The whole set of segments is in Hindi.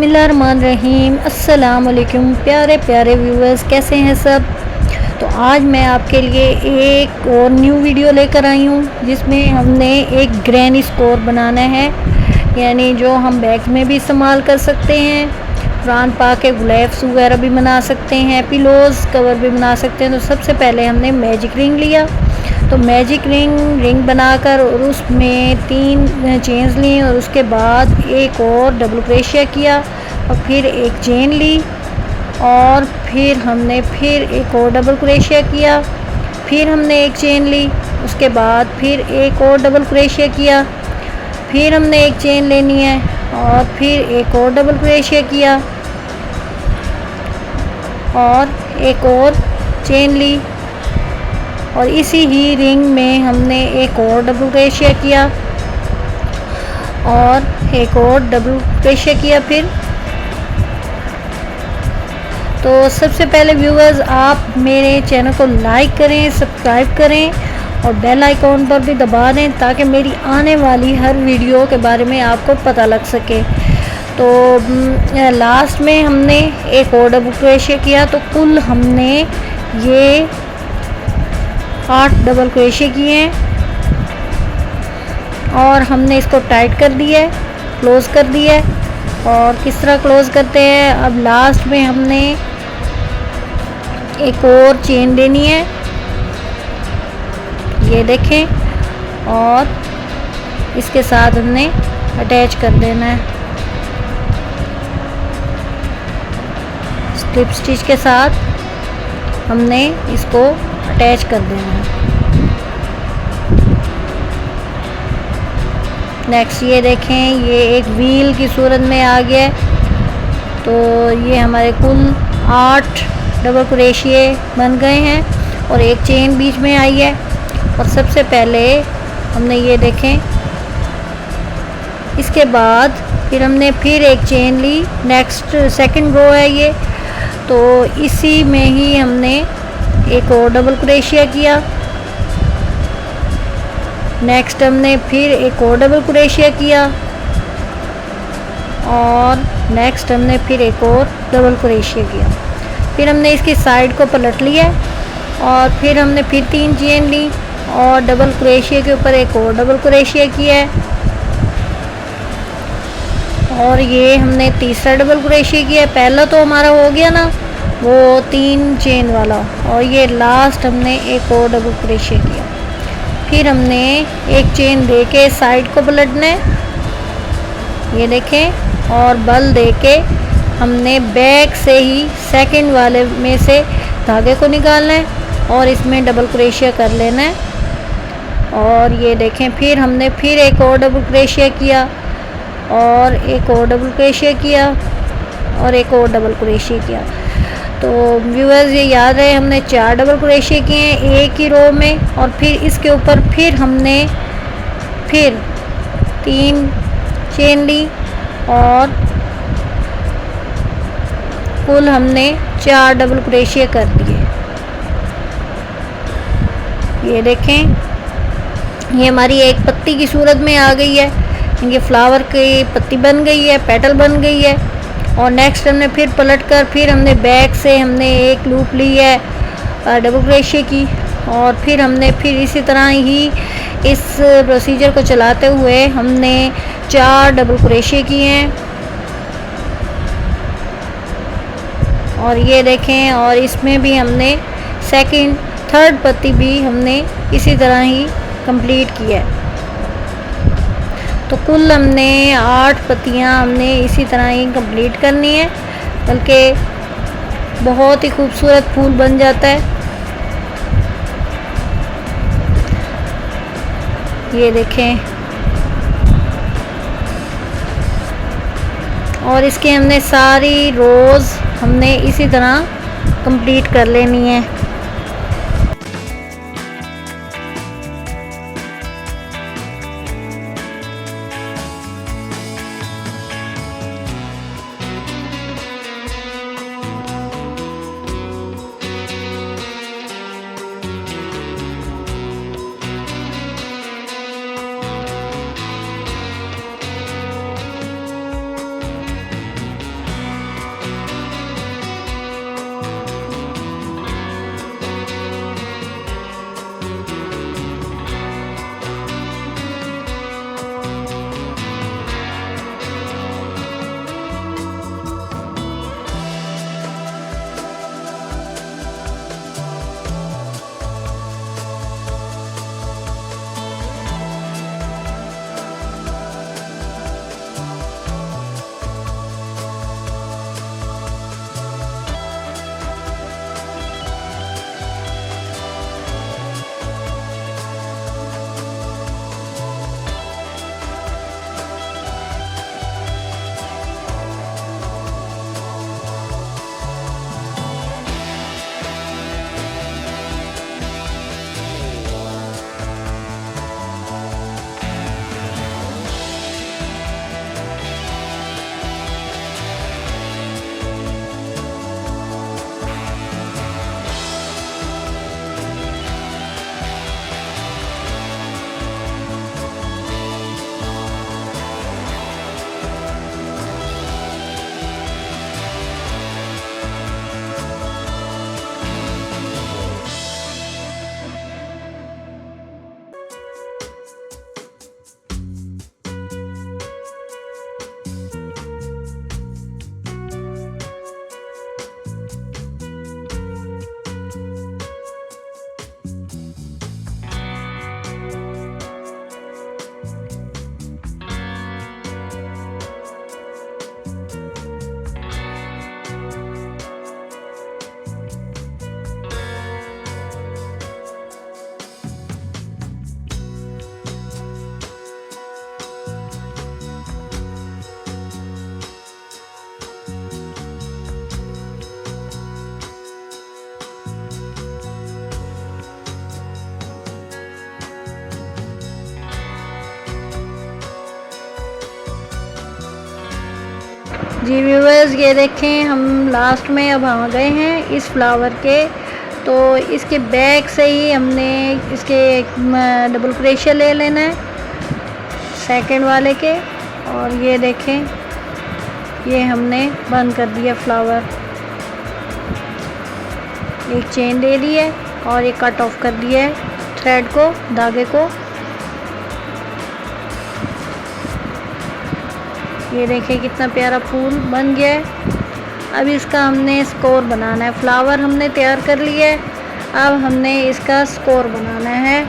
बिस्मिल्लाहिर्रहमानिर्रहीम। अस्सलाम वालेकुम प्यारे प्यारे व्यूअर्स, कैसे हैं सब। तो आज मैं आपके लिए एक और न्यू वीडियो लेकर आई हूँ जिसमें हमने एक ग्रैनी स्कोर बनाना है, यानी जो हम बैग में भी इस्तेमाल कर सकते हैं, कुरान पाक के ग्लव्स वगैरह भी बना सकते हैं, पिलोज़ कवर भी बना सकते हैं। तो सबसे पहले हमने मैजिक रिंग लिया, तो मैजिक रिंग बनाकर और उसमें 3 चेन्स ली और उसके बाद एक और डबल क्रोशिया किया और फिर एक चेन ली और फिर हमने फिर एक और डबल क्रोशिया किया, फिर हमने एक चेन ली, उसके बाद फिर एक और डबल क्रोशिया किया, फिर हमने एक चेन लेनी है और फिर एक और डबल क्रोशिया किया और एक और चेन ली और इसी ही रिंग में हमने एक और डबल क्रोशिया किया और एक और डबल क्रोशिया किया। फिर तो सबसे पहले व्यूअर्स, आप मेरे चैनल को लाइक करें, सब्सक्राइब करें और बेल आइकॉन पर भी दबा दें ताकि मेरी आने वाली हर वीडियो के बारे में आपको पता लग सके। तो लास्ट में हमने एक और डबल क्रोशिया किया, तो कुल हमने ये 8 डबल क्रोशिया किए हैं और हमने इसको टाइट कर दिया है, क्लोज़ कर दिया है। और किस तरह क्लोज़ करते हैं, अब लास्ट में हमने एक और चेन देनी है, ये देखें, और इसके साथ हमने अटैच कर देना है स्लिप स्टिच के साथ, हमने इसको अटैच कर देना है। नेक्स्ट ये देखें, ये एक व्हील की सूरत में आ गया। तो ये हमारे कुल 8 डबल क्रोशिया बन गए हैं और एक चेन बीच में आई है। और सबसे पहले हमने ये देखें, इसके बाद फिर हमने फिर एक चेन ली, नेक्स्ट सेकंड रो है ये, तो इसी में ही हमने एक और डबल क्रोशिया किया। नेक्स्ट हमने फिर एक और डबल क्रोशिया किया और नेक्स्ट हमने फिर एक और डबल क्रोशिया किया। फिर हमने इसकी साइड को पलट लिया और फिर हमने फिर 3 चेन ली और डबल क्रोशिया के ऊपर एक और डबल क्रोशिया किया है और ये हमने तीसरा डबल क्रोशिया किया। पहला तो हमारा हो गया ना वो 3 चेन वाला, और ये लास्ट हमने एक और डबल क्रोशिया किया। फिर हमने एक चेन देके साइड को पलटना है, ये देखें, और बल देके हमने बैक से ही सेकंड वाले में से धागे को निकालना है और इसमें डबल क्रोशिया कर लेना है। और ये देखें, फिर हमने फिर एक और डबल क्रोशिया किया और एक और डबल क्रोशिया किया और एक और डबल क्रोशिया किया। तो व्यूअर्स, ये याद रहे, हमने 4 डबल क्रोशिया किए हैं एक ही रो में और फिर इसके ऊपर फिर हमने फिर 3 चेन ली और कुल हमने 4 डबल क्रोशिया कर दिए। ये देखें, ये हमारी एक पत्ती की सूरत में आ गई है, ये फ्लावर की पत्ती बन गई है, पेटल बन गई है। और नेक्स्ट हमने फिर पलटकर फिर हमने बैक से हमने एक लूप ली है डबल क्रोशिया की और फिर हमने फिर इसी तरह ही इस प्रोसीजर को चलाते हुए हमने 4 डबल क्रोशिया किए हैं। और ये देखें, और इसमें भी हमने सेकंड थर्ड पत्ती भी हमने इसी तरह ही कंप्लीट किया है। तो कुल हमने 8 पत्तियाँ हमने इसी तरह ही कंप्लीट करनी है, बल्कि बहुत ही खूबसूरत फूल बन जाता है। ये देखें, और इसके हमने सारी रोज़ हमने इसी तरह कंप्लीट कर लेनी है। जी व्यूअर्स, ये देखें हम लास्ट में अब आ गए हैं इस फ्लावर के। तो इसके बैक से ही हमने इसके डबल क्रोशिया ले लेना है सेकंड वाले के। और ये देखें, ये हमने बंद कर दिया फ्लावर, एक चेन ले ली है और एक कट ऑफ कर दिया है थ्रेड को, धागे को। ये देखें कितना प्यारा फूल बन गया है। अब इसका हमने स्कोर बनाना है। फ्लावर हमने तैयार कर लिया है, अब हमने इसका स्कोर बनाना है।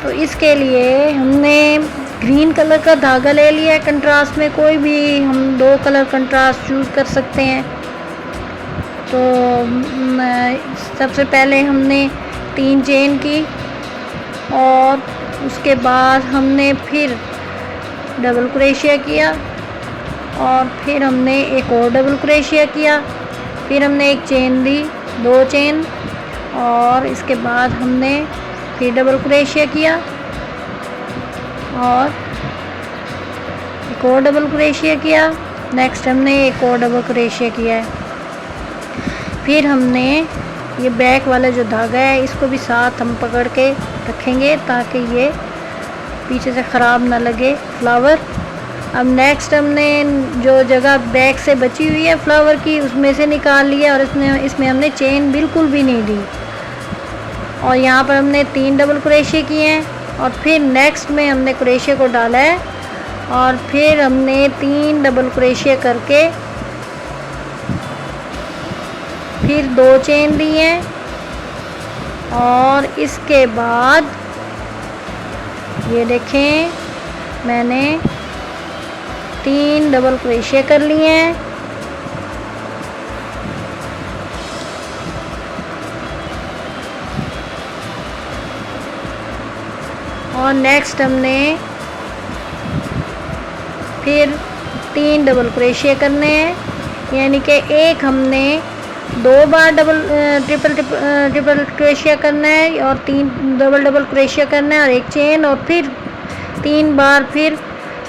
तो इसके लिए हमने ग्रीन कलर का धागा ले लिया है कंट्रास्ट में। कोई भी हम 2 कलर कंट्रास्ट चूज़ कर सकते हैं। तो सबसे पहले हमने 3 चेन की और उसके बाद हमने फिर डबल क्रोशिया किया और फिर हमने एक और डबल क्रोशिया किया, फिर हमने एक चेन ली, 2 चेन, और इसके बाद हमने फिर डबल क्रोशिया किया और एक और डबल क्रोशिया किया। नेक्स्ट हमने एक और डबल क्रोशिया किया है। फिर हमने ये बैक वाला जो धागा है इसको भी साथ हम पकड़ के रखेंगे ताकि ये पीछे से ख़राब ना लगे फ्लावर। अब नेक्स्ट हमने जो जगह बैक से बची हुई है फ्लावर की उसमें से निकाल लिया और इसमें हमने चेन बिल्कुल भी नहीं दी। और यहाँ पर हमने 3 डबल क्रोशिया किए हैं और फिर नेक्स्ट में हमने क्रोशिया को डाला है और फिर हमने 3 डबल क्रोशिया करके फिर 2 चेन दी हैं और इसके बाद ये देखें मैंने 3 डबल क्रोशिया कर लिए हैं। और नेक्स्ट हमने फिर 3 डबल क्रोशिया करने हैं, यानी कि एक हमने 2 बार ट्रिपल क्रोशिया करना है और 3 डबल क्रोशिया करना है और एक चेन और फिर 3 बार फिर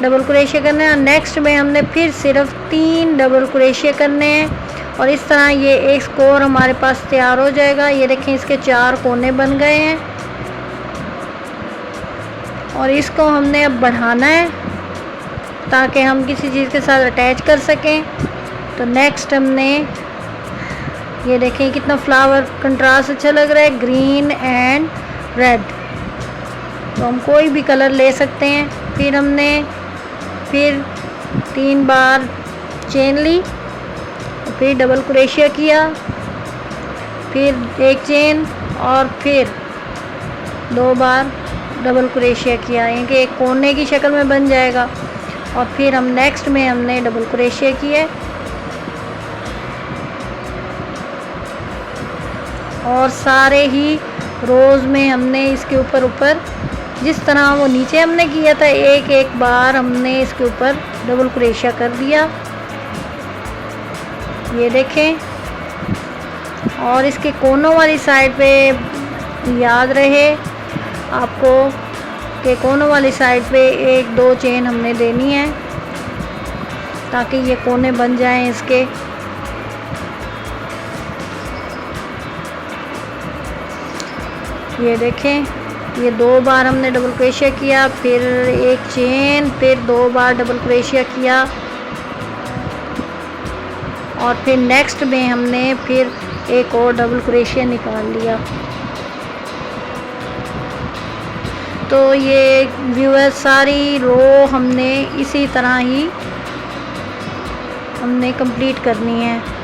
डबल क्रोशिया करना है। और नेक्स्ट में हमने फिर सिर्फ 3 डबल क्रोशिया करने हैं और इस तरह ये एक स्कोर हमारे पास तैयार हो जाएगा। ये देखें इसके 4 कोने बन गए हैं और इसको हमने अब बढ़ाना है ताकि हम किसी चीज़ के साथ अटैच कर सकें। तो नेक्स्ट हमने ये देखें कितना फ्लावर कंट्रास्ट अच्छा लग रहा है, ग्रीन एंड रेड। तो हम कोई भी कलर ले सकते हैं। फिर हमने फिर 3 बार चेन ली, फिर डबल क्रोशिया किया, फिर एक चेन और फिर 2 बार डबल क्रोशिया किया, यानी कि एक कोने की शक्ल में बन जाएगा। और फिर हम नेक्स्ट में हमने डबल क्रोशिया किया और सारे ही रोज़ में हमने इसके ऊपर जिस तरह वो नीचे हमने किया था एक बार हमने इसके ऊपर डबल क्रोशिया कर दिया, ये देखें। और इसके कोनों वाली साइड पे याद रहे आपको कि कोनों वाली साइड पे 1-2 चेन हमने देनी है ताकि ये कोने बन जाएं इसके। ये देखें, ये 2 बार हमने डबल क्रोशिया किया, फिर एक चेन, फिर 2 बार डबल क्रोशिया किया और फिर नेक्स्ट में हमने फिर एक और डबल क्रोशिया निकाल लिया। तो ये व्यूअर्स सारी रो हमने इसी तरह ही हमने कंप्लीट करनी है।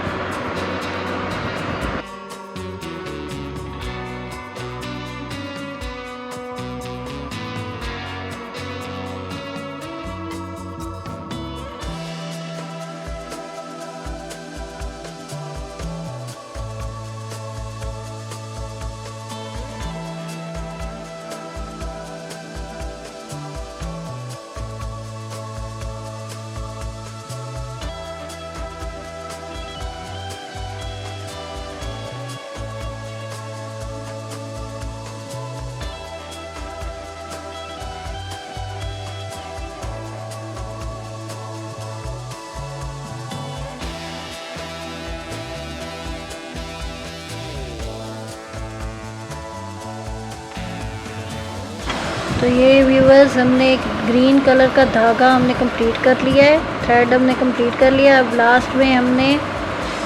तो ये व्यूअर्स हमने एक ग्रीन कलर का धागा हमने कंप्लीट कर लिया है, थ्रेड हमने कंप्लीट कर लिया। अब लास्ट में हमने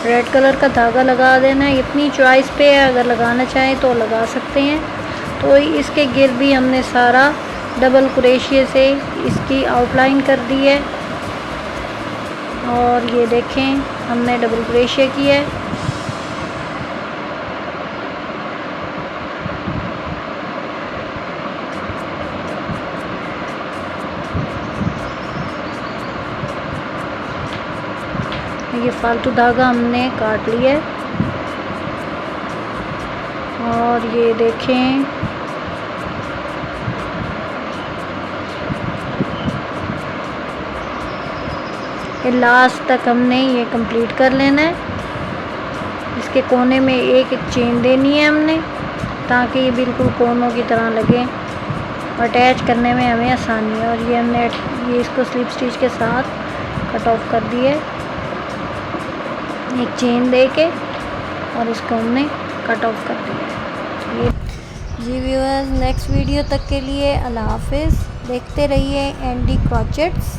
रेड कलर का धागा लगा देना है। इतनी चॉइस पे है, अगर लगाना चाहें तो लगा सकते हैं। तो इसके गिर्द भी हमने सारा डबल क्रोशिया से इसकी आउटलाइन कर दी है। और ये देखें हमने डबल क्रोशिया किया है। ये फालतू धागा हमने काट लिया है। और ये देखें ये लास्ट तक हमने ये कंप्लीट कर लेना है। इसके कोने में एक एक चेन देनी है हमने, ताकि ये बिल्कुल कोनों की तरह लगे, अटैच करने में हमें आसानी है। और ये हमने ये इसको स्लिप स्टिच के साथ कट ऑफ कर दिया है, एक चेन दे के, और इसको हमने कट ऑफ कर दिया है। जी व्यूअर्स, नेक्स्ट वीडियो तक के लिए अल्लाह हाफिज़। देखते रहिए एंडी क्रोचेट्स।